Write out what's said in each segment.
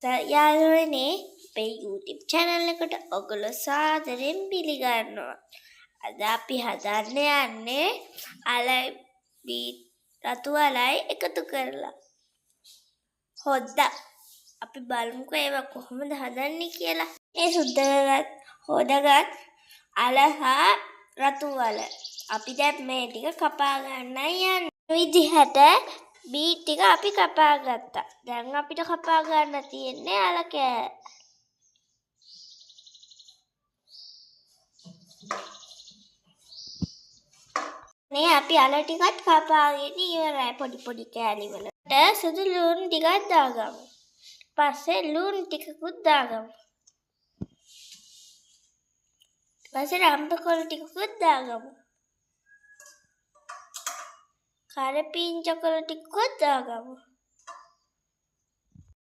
යාළුවනේ අපේ YouTube channel එකට ඔයගොල්ලෝ සාදරයෙන් පිළිගන්නවා. අද අපි හදන්න යන්නේ අලයි බීට් රතු අලයි එකතු කරලා. හොද්දා අපි බලමුකෝ ඒවා කොහොමද හදන්නේ කියලා. මේ සුද්ධ හොදගත් අල හා රතු අල. අපි දැන් මේ ටික කපා ගන්නයි යන්නේ. විදිහට බීට් ටික අපි කපා ගත්තා. දැන් අපිට කපා ගන්න තියෙන්නේ අල කෑ. මේ අපි අල ටිකත් කපාගෙන ඉවරයි පොඩි පොඩි කෑලි වලට. සුදු ලුණු ටිකක් දාගමු. පස්සේ ලුණු ටිකකුත් දාගමු. පස්සේ රම්පකොළ ටිකකුත් දාගමු. කරපිංචකොළ ටිකකුත් දාගමු.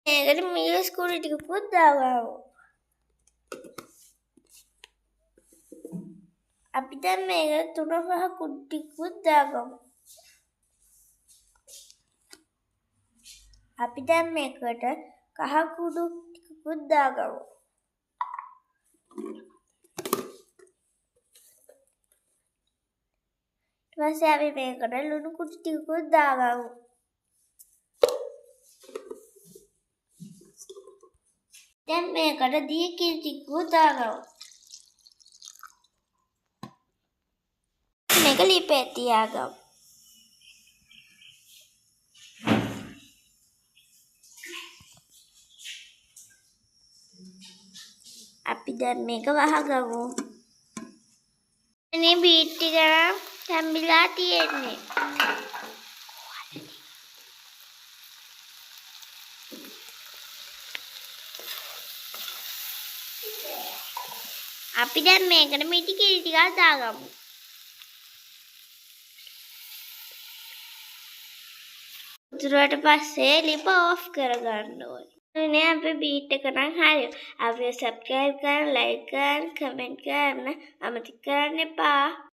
මේකට මිරිස් කුඩු ටිකකුත් දාගමු. අපි දැන් මේකට 3-5 කුඩු ටිකකුත් දාගමු. අපි දැන් මේකට කහ කුඩු ටිකකුත් දාගමු. ඊට පස්සේ අපි මේකට ලුණු කුඩු ටිකකුත් දාගමු. දැන් මේකට දිය කිරි ටිකකුත් දාගමු. මේක ලිපේ තියාගමු. අපි දැන් මේක වහගමු. මේ බීට් ටික නම් තැම්බිලා තියෙන්නේ. අපි දැන් මේකට මිටි කිරි ටිකක් දාගමු. උතුරට පස්සේ ලිප ඔෆ් කරගන්න ඕනේ. නේ අපේ බීට් එක නම් හරි. අපි සබ්ස්ක්‍රයිබ් කරන්න, ලයික් කරන්න, කමෙන්ට් කරන්න අමතක කරන්න එපා.